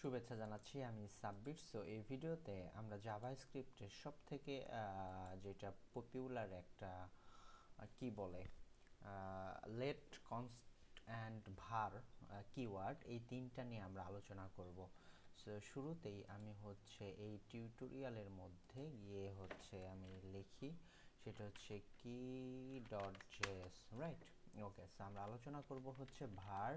শুভেচ্ছা জানাচ্ছি, আমি সাব্বির। সো এই ভিডিওতে আমরা জাভাস্ক্রিপ্টের সবথেকে যেটা পপুলার একটা কি বলে লেট, কনস্ট অ্যান্ড ভার কিওয়ার্ড, এই তিনটা নিয়ে আমরা আলোচনা করব। সো শুরুতেই আমি হচ্ছে এই টিউটোরিয়ালের মধ্যে গিয়ে হচ্ছে আমি লিখি, সেটা হচ্ছে কি ডট জেএস, রাইট? ওকে, সো আমরা আলোচনা করব হচ্ছে ভার,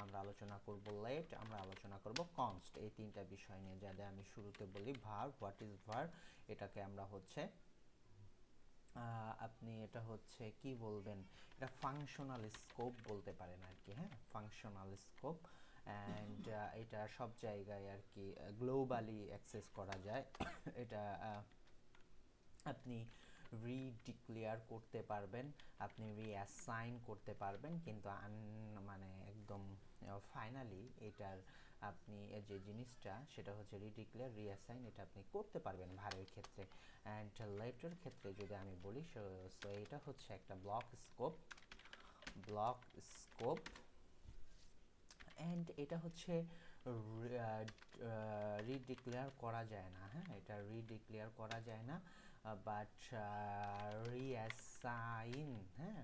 আমরা আলোচনা করব লেট, আমরা আলোচনা করব কনস্ট, এই তিনটা বিষয় নিয়ে। যাতে আমি শুরুতে বলি ভার, হোয়াট ইজ ভার, এটাকে আমরা হচ্ছে আপনি এটা হচ্ছে কি বলবেন, এটা ফাংশনাল স্কোপ বলতে পারেন আর কি। হ্যাঁ, ফাংশনাল স্কোপ, অ্যান্ড এটা সব জায়গায় আর কি গ্লোবালি অ্যাক্সেস করা যায়। এটা আপনি রিডিক্লেয়ার করতে পারবেন, আপনি রিঅ্যাসাইন করতে পারবেন, কিন্তু মানে একদম ফাইনালি এটার আপনি যে জিনিসটা সেটা হচ্ছে রিডিক্লেয়ার, রিঅ্যাসাইন, এটা আপনি করতে পারবেন ভারের ক্ষেত্রে। অ্যান্ড লেটার ক্ষেত্রে যদি আমি বলি, সো এটা হচ্ছে একটা ব্লক স্কোপ, অ্যান্ড এটা হচ্ছে রিডিক্লেয়ার করা যায় না। হ্যাঁ, এটা রিডিক্লেয়ার করা যায় না, বাট রিঅ্যাসাইন, হ্যাঁ,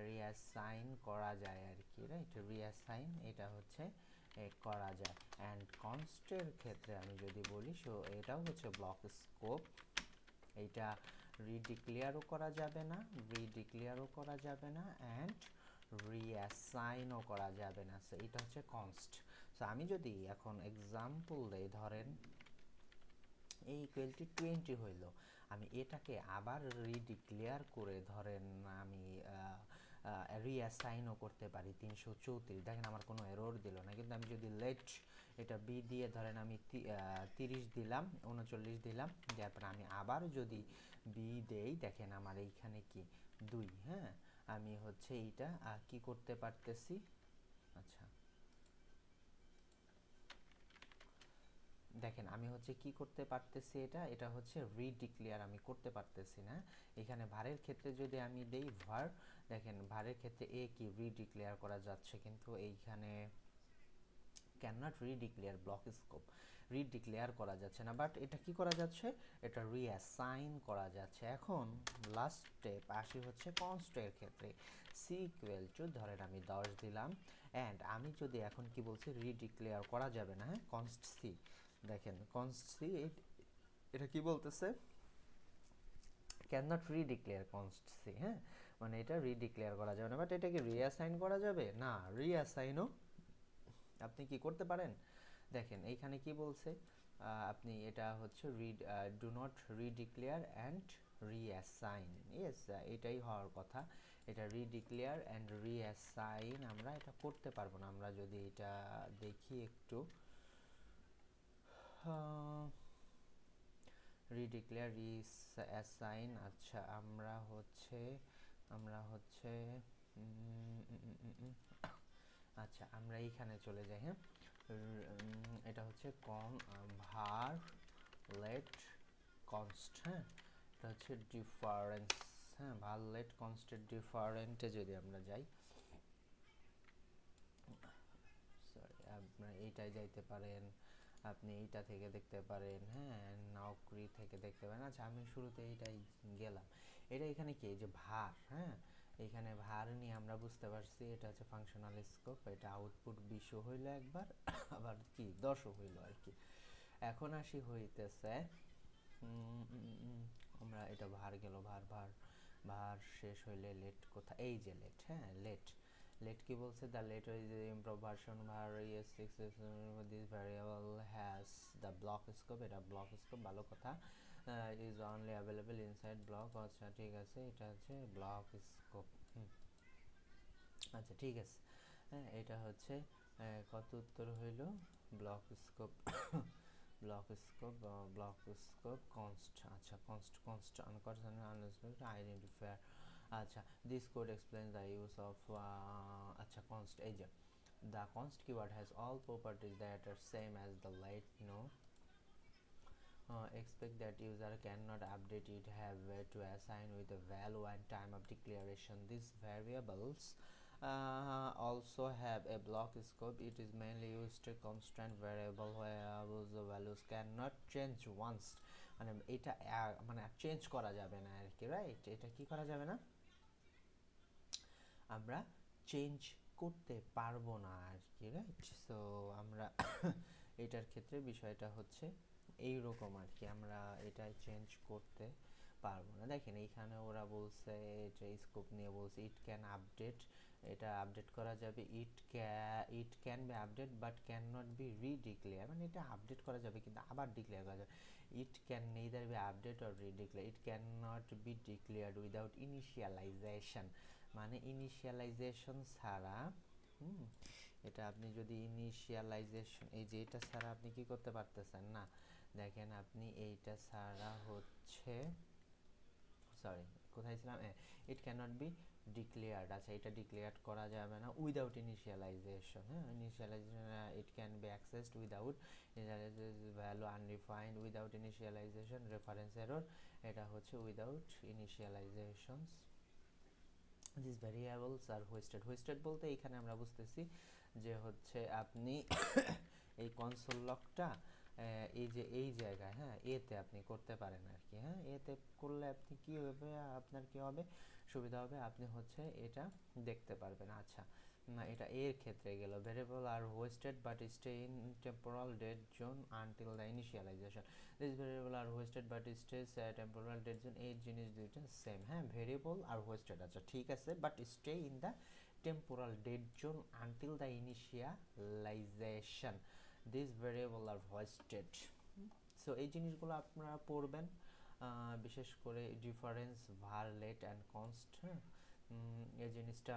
রিঅ্যাসাইন করা যায় আর কি, রাইট? রিঅ্যাসাইন এটা হচ্ছে করা যায়। অ্যান্ড কনস্টের ক্ষেত্রে আমি যদি বলি, সো এটাও হচ্ছে ব্লক স্কোপ, এইটা রিডিক্লেয়ারও করা যাবে না, অ্যান্ড রিঅ্যাসাইনও করা যাবে না। সো এটা হচ্ছে কনস্ট। সো আমি যদি এখন এক্সাম্পল দেই, ধরেন এই ইকুয়ালটি 20 হইল, আমি এটাকে আবার রিডিক্লেয়ার করে ধরেন আমি রিঅ্যাসাইনও করতে পারি 334। দেখেন আমার কোনো এরর দিল না, কিন্তু আমি যদি লেট এটা বি দিয়ে ধরেন আমি 30 দিলাম, 39 দিলাম, তারপর আমি আবার যদি বি দেই, দেখেন আমার এইখানে কি 2। হ্যাঁ, আমি হচ্ছে এইটা কি করতে পারতেছি। আচ্ছা, দেখেন আমি হচ্ছে কি করতে পারতেছি, এটা হচ্ছে রিডিক্লেয়ার আমি করতে পারতেছি না। এখানে ভারের ক্ষেত্রে যদি আমি দেই ভার, দেখেন ভারের ক্ষেত্রে এ কি রিডিক্লেয়ার করা যাচ্ছে, কিন্তু এইখানে ক্যান নট রিডিক্লেয়ার, ব্লক স্কোপ রিডিক্লেয়ার করা যাচ্ছে না, বাট এটা কি করা যাচ্ছে, এটা রিঅ্যাসাইন করা যাচ্ছে। এখন লাস্ট স্টেপ আসি হচ্ছে কনস্টের ক্ষেত্রে। সি ইকুয়াল টু ধরেন আমি 10 দিলাম, অ্যান্ড আমি যদি এখন কি বলছি, রিডিক্লেয়ার করা যাবে না। হ্যাঁ, কনস্ট সি, দেখেন কনস্ট সি এটা কি বলতেছে, ক্যান নট রিডিক্লেয়ার কনস্ট সি। হ্যাঁ, মানে এটা রিডিক্লেয়ার করা যাবে না, বাট এটাকে রিঅ্যাসাইন করা যাবে না। রিঅ্যাসাইনও আপনি কি করতে পারেন, দেখেন এইখানে কি বলছে, আপনি এটা হচ্ছে do not রিডিক্লেয়ার and reassign. Yes, এটাই হওয়ার কথা। এটা রিডিক্লেয়ার অ্যান্ড রিঅ্যাসাইন আমরা এটা করতে পারবো না। আমরা যদি এটা দেখি একটু, রিডিক্লেয়ার, রিঅ্যাসাইন, আচ্ছা আমরা হচ্ছে আচ্ছা আমরা এইখানে চলে যাই। হ্যাঁ, এটা হচ্ছে ভার লেট কনস্ট। হ্যাঁ, এটা হচ্ছে ডিফারেন্স। হ্যাঁ, ভার লেট কনস্টের ডিফারেন্টে যদি আমরা যাই, সরি, আপনারা এইটাই যাইতে পারেন, আপনি এইটা থেকে দেখতে পারেন, হ্যাঁ, নকরি থেকে দেখতে পারেন। আচ্ছা, আমি শুরুতে এইটাই গেলাম। এটা এখানে কি, এই যে ভার, হ্যাঁ, এখানে ভার নিয়ে আমরা বুঝতে পারছি এটা হচ্ছে ফাংশনাল স্কোপ। এটা আউটপুট 20 হইলো একবার, আবার কি 10 হইলো আর কি। এখন আসি হইতেছে আমরা এটা ভার গেল, ভার শেষ হইলে লেট কোথায়, এই যে লেট। হ্যাঁ, লেট কি বলছে, the let is the improve version var ES 6 this variable has the block scope. এটা ব্লক স্কোপ, ভালো কথা। Is only available inside block. আচ্ছা ঠিক আছে, এটা হচ্ছে ব্লক স্কোপ। আচ্ছা ঠিক আছে, হ্যাঁ, এটা হচ্ছে কত উত্তর হইল, block scope block scope const. আচ্ছা, কনস্ট আনকনস্টেন্ট আনস্পেক্টেড আইডেন্টিফায়ার। আচ্ছা, this code explains the use of আচ্ছা কনস্ট। এই যে the const keyword has all properties that are same as the late, expect that user cannot update it, have to assign with a value and time of declaration. These variables also have a block scope. It is mainly used to constant variable where the values cannot change once. মানে এটা মানে change করা যাবে না আর কি, right? এটা কি করা যাবে না, আমরা চেঞ্জ করতে পারবো না আর কি, রাইট? সো আমরা এটার ক্ষেত্রে বিষয়টা হচ্ছে এইরকম আর কি, আমরা এটা চেঞ্জ করতে পারবো না। দেখেন এইখানে ওরা বলছে, এটা স্কোপ নিয়ে বলছে ইট ক্যান আপডেট, এটা আপডেট করা যাবে। It can be update but can not be redeclare, মানে এটা আপডেট করা যাবে কিন্তু আবার ডিক্লেয়ার করা যাবে। It can neither be update or redeclare, it can not be declared without initialization, মানে ইনিশিয়ালাইজেশন ছাড়া এটা আপনি যদি ইনিশিয়ালাইজেশন, এই যে এটা ছাড়া আপনি কি করতে পারতেছেন না। দেখেন আপনি এইটা ছাড়া হচ্ছে, সরি কোথায় ছিলাম, ইট ক্যানট বি ডিক্লেয়ার্ড। আচ্ছা, এটা ডিক্লেয়ার করা যাবে না উইদাউট ইনিশিয়ালাইজেশন। হ্যাঁ, initialization it can be accessed without value undefined without initialization reference error, এটা হচ্ছে without initializations. This variables are hoisted. Hoisted বলতে এখানে আমরা বুঝতেছি যে হচ্ছে আপনি এই কনসোল লকটা এই যে এই জায়গায়, হ্যাঁ, এতে আপনি করতে পারেন আর কি। হ্যাঁ, এতে করলে আপনি কি হবে, আপনার কি হবে, সুবিধা হবে, আপনি হচ্ছে এটা দেখতে পারবেন। আচ্ছা, না এটা এর ক্ষেত্রে গেল। Variable are hoisted but stay in temporal dead zone until the initialization. This variable are hoisted but stage temporal dead zone, এই জিনিস দুইটা সেম। হ্যাঁ, ভেরিয়েবল আর হোয়েস্টেড, আচ্ছা ঠিক আছে, but stay in the temporal dead zone until the initialization. This variable are hoisted. So এই জিনিসগুলো আপনারা পড়বেন, বিশেষ করে difference var let and const। হ্যাঁ, এই জিনিসটা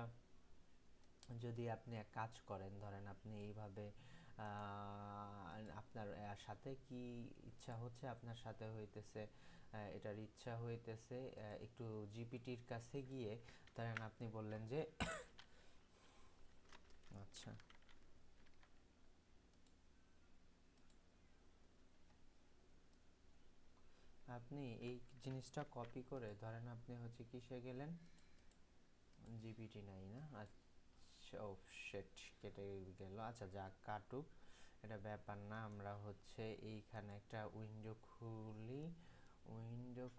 যদি আপনি এক কাজ করেন, ধরেন আপনি এইভাবে আপনার সাথে কি ইচ্ছা হচ্ছে, আপনার সাথে হইতেছে এটার ইচ্ছা হইতেছে একটু জিপিটির কাছে গিয়ে, ধরেন আপনি বললেন যে আচ্ছা আপনি এই জিনিসটা কপি করে, ধরেন আপনি হচ্ছে কিসে গেলেন, জিপিটি নাই না, আচ্ছা ও শিট কেটে গেল। আচ্ছা যাক, কাটুক, এটা ব্যাপার না। আমরা হচ্ছে এইখানে একটা উইন্ডো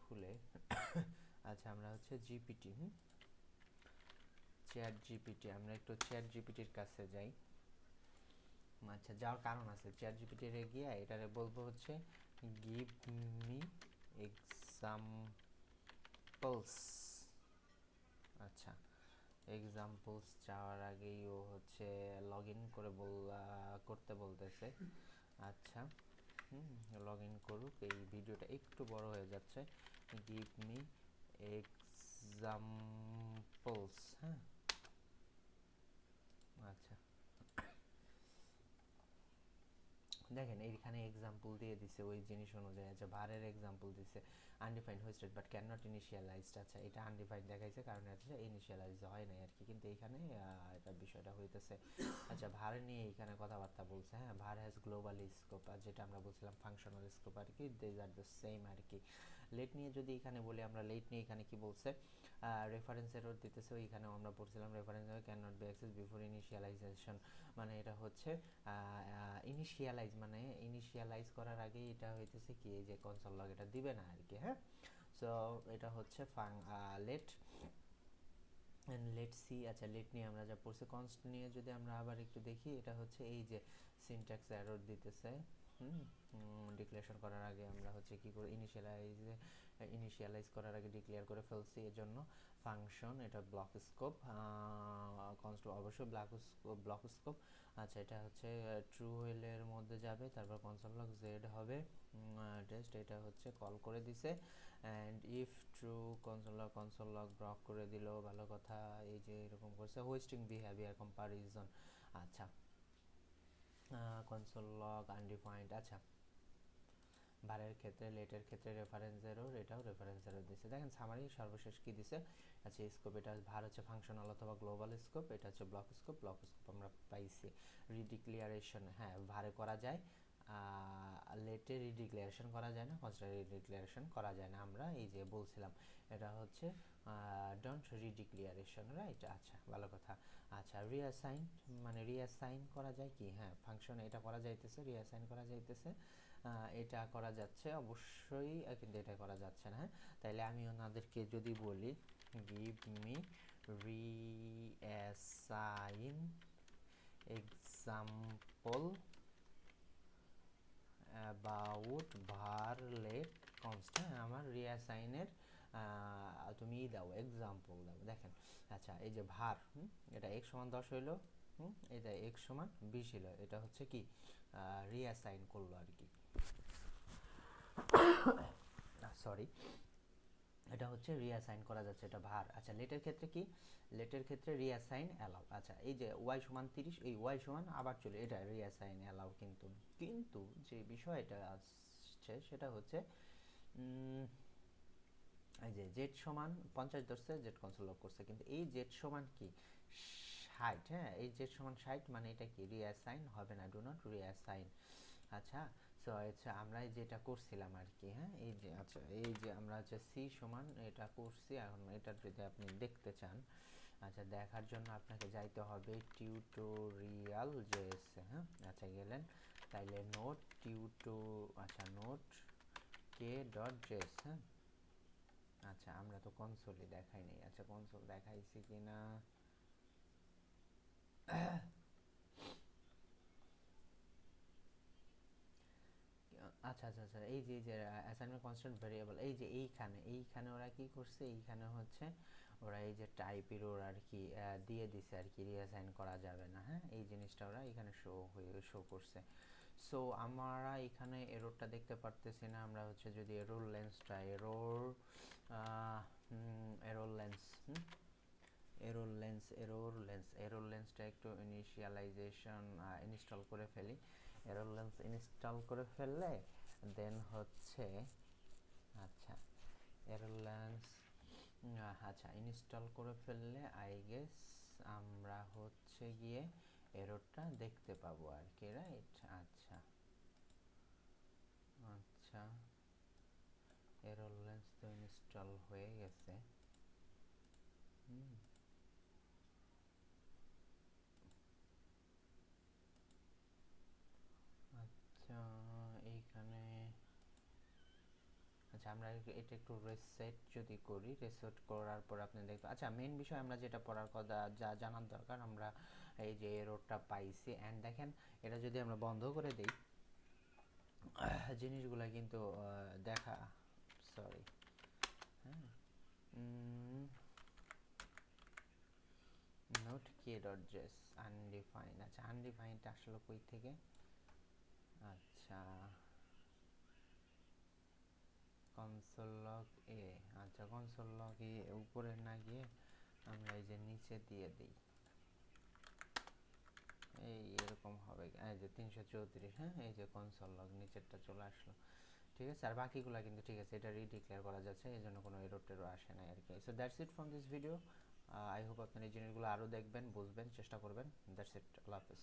খুলে আচ্ছা আমরা হচ্ছে জিপিটি, চ্যাট জিপিটি, আমরা একটু চ্যাট জিপিটির কাছে যাই। আচ্ছা, যাওয়ার কারণ আছে, চ্যাট জিপিটির গিয়ে এটারে বলবো হচ্ছে গিভ মি এক্সাম্পলস। আচ্ছা, এক্সাম্পলস চাওয়ার আগেই ও হচ্ছে লগ ইন করে করতে বলতেছে। আচ্ছা, লগ ইন করুক। এই ভিডিওটা একটু বড় হয়ে যাচ্ছে। Give me examples. হ্যাঁ, আচ্ছা দেখেন এইখানে এক্সাম্পল দিয়ে দিছে ওই জিনিস অনুযায়ী। আচ্ছা, ভারের এক্সাম্পল দিছে undefined hoisted but can not initialised. আচ্ছা, এটা আনডিফাইন্ড দেখাইছে কারণ হচ্ছে ইনিশিয়ালাইজ হয় নাই আর কি, কিন্তু এইখানে এটা বিষয়টা হইতেছে। আচ্ছা, ভার নিয়ে এইখানে কথাবার্তা বলছে। হ্যাঁ, ভার হ্যাজ গ্লোবাল স্কোপ, আর যেটা আমরা বলছিলাম ফাংশনাল স্কোপ আর কি, দিজ আর দ্য সেম আর কি। লেট নিয়ে যদি এখানে বলি, আমরা লেট নিয়ে এখানে কি বলছে, রেফারেন্স এরর দিতেছে। ওইখানেও আমরা পড়ছিলাম reference error can not be access before initialization, মানে এটা হচ্ছে ইনিশিয়ালাইজ, মানে ইনিশিয়ালাইজ করার আগে এটা হইতেছে কি, এই যে কনসোল লগ এটা দিবে না আর কি। হ্যাঁ, সো এটা হচ্ছে লেট লেট সি। আচ্ছা, লেট নিয়ে আমরা যা পড়ছি, কনস্ট নিয়ে যদি আমরা আবার একটু দেখি, এটা হচ্ছে এই যে সিনট্যাক্স এরর দিতেছে। ডিক্লারেশন করার আগে আমরা হচ্ছে কি করে ইনিশিয়ালাইজ করার আগে ডিক্লেয়ার করে ফেলছি, এজন্য ফাংশন, এটা ব্লক স্কোপ, কনস্ট অবশ্যই ব্লক স্কোপ। আচ্ছা, এটা হচ্ছে ট্রু হইলে এর মধ্যে যাবে, তারপর কনসোল লগ জেড হবে টেস্ট, এটা হচ্ছে কল করে দিছে। And if true console log block করে দিল, ভালো কথা। এই যে এরকম করছে হোস্টিং বিহেভিয়ার কম্পারিজন। আচ্ছা, কনসোল লগ আনডিফাইন্ড। আচ্ছা, ভারের ক্ষেত্রে লেটের ক্ষেত্রে রেফারেন্স এরর, এটাও রেফারেন্স এরর দিছে। দেখেন সামারি সর্বশেষ কি দিছে। আচ্ছা, স্কোপ, এটা ভার হচ্ছে ফাংশনাল অথবা গ্লোবাল স্কোপ, এটা হচ্ছে ব্লক স্কোপ আমরা পাইছি। রিডিক্লিয়ারেশন, হ্যাঁ ভারে করা যায়, লেটে রিডিক্লারেশন করা যায় না, কনস্ট্যান্ট রিডিক্লারেশন করা যায় না। আমরা এই যে বলছিলাম এটা হচ্ছে ডোন্ট রিডিক্লারেশন, রাইট? আচ্ছা, ভালো কথা। আচ্ছা, রিঅ্যাসাইন মানে রিঅ্যাসাইন করা যায় কি? হ্যাঁ, ফাংশন এটা করা যাইতেছে, রিঅ্যাসাইন করা যাইতেছে, এটা করা যাচ্ছে অবশ্যই, কিন্তু এটা করা যাচ্ছে না। হ্যাঁ, তাইলে আমি ওনাদেরকে যদি বলি give me reassign example about var let constant, আমার রিঅ্যাসাইনের তুমি দাও, এক্সাম্পল দাও। দেখেন, আচ্ছা, এই যে ভার, এটা x সমান 10 হইলো, এটা x সমান 20 হইলো, এটা হচ্ছে কি রিঅ্যাসাইন করলো আর কি, সরি, এটা হচ্ছে রিঅ্যাসাইন করা যাচ্ছে, এটা ভার। আচ্ছা, লেটের ক্ষেত্রে কি? লেটের ক্ষেত্রে রিঅ্যাসাইন অ্যালাউ। আচ্ছা, এই যে y সমান 30, এই y সমান আবার চলে, এটা রিঅ্যাসাইন অ্যালাউ। কিন্তু কিন্তু যে বিষয়টা আসছে সেটা হচ্ছে এই যে জেড সমান 50 ধরছে, জেড কনসোল লক করছে, কিন্তু এই জেড সমান কি 60, হ্যাঁ, এই জেড সমান 60 মানে এটা কি রিঅ্যাসাইন হবে না, ডু নট রিঅ্যাসাইন। আচ্ছা, সো আচ্ছা, আমরা যেটা করছিলাম আর কি, হ্যাঁ, এই যে আচ্ছা, এই যে আমরা হচ্ছে সি সমান এটা করছি, এখন এটা যদি আপনি দেখতে চান, আচ্ছা, দেখার জন্য আপনাকে যাইতে হবে টিউটোরিয়াল জেএসএ। হ্যাঁ, আচ্ছা, গেলেন, তাইলে নোট আচ্ছা, নোট কে ডট জেএস। হ্যাঁ, আচ্ছা, আমরা তো কনসোলে দেখাই নাই। আচ্ছা, কনসোল দেখাইছি কিনা, আচ্ছা আচ্ছা আচ্ছা, এই যে অ্যাসাইনমেন্ট কনস্ট্যান্ট ভেরিয়েবল, এই যে এইখানে ওরা কি করছে, এইখানে হচ্ছে ওরা এই যে টাইপ এরর আর কি দিয়ে দিছে আর কি, রিঅ্যাসাইন করা যাবে না। হ্যাঁ, এই জিনিসটা ওরা এখানে শো করছে। সো আমরা এখানে এররটা দেখতে পারতেছি না। আমরা হচ্ছে যদি এরর লেন্সটা এরর লেন্সটা একটু ইনস্টল করে ফেলি। এরর লেন্স ইনস্টল করে ফেললে দেন হচ্ছে, আচ্ছা, এরর লেন্স আচ্ছা ইনস্টল করে ফেললে আই গেস আমরা হচ্ছে গিয়ে এররটা দেখতে পাবো আর কি, রাইট? আচ্ছা আচ্ছা, এরর লেন্স তো ইনস্টল হয়ে গেছে। আচ্ছা, এইখানে আচ্ছা, আমরা এটা একটু রিসেট যদি করি, রিসেট করার পর আপনি দেখবেন। আচ্ছা, মেইন বিষয় আমরা যেটা পড়ার কথা, যা জানার দরকার, আমরা এই যে এররটা পাইছি, অ্যান্ড দেখেন এটা যদি আমরা বন্ধ করে দিই, জিনিসগুলো কিন্তু দেখা, সরি, হ্যাঁ, নোট কে ডট জেস আনডিফাইন। আচ্ছা, আনডিফাইনটা আসলে কই থেকে? আচ্ছা, কনসোল লগ এ, আচ্ছা, কনসোল লগ এ উপরে না গিয়ে আমরা এই যে নিচে দিয়ে দিই, এই এরকম হবে, এই যে 334, হ্যাঁ, এই যে কনসোল লগ নিচেরটা চলে আসলো। ঠিক আছে, আর বাকিগুলো কিন্তু ঠিক আছে, এটা রিডিক্লেয়ার করা যাচ্ছে, এই জন্য কোনো এরর টেরর আসে না আর কি। So that's it from this video. I hope আপনার এই জিনিসগুলো আরও দেখবেন, বুঝবেন, চেষ্টা করবেন। দ্যাটস ইট, আল্লাহ হাফেজ।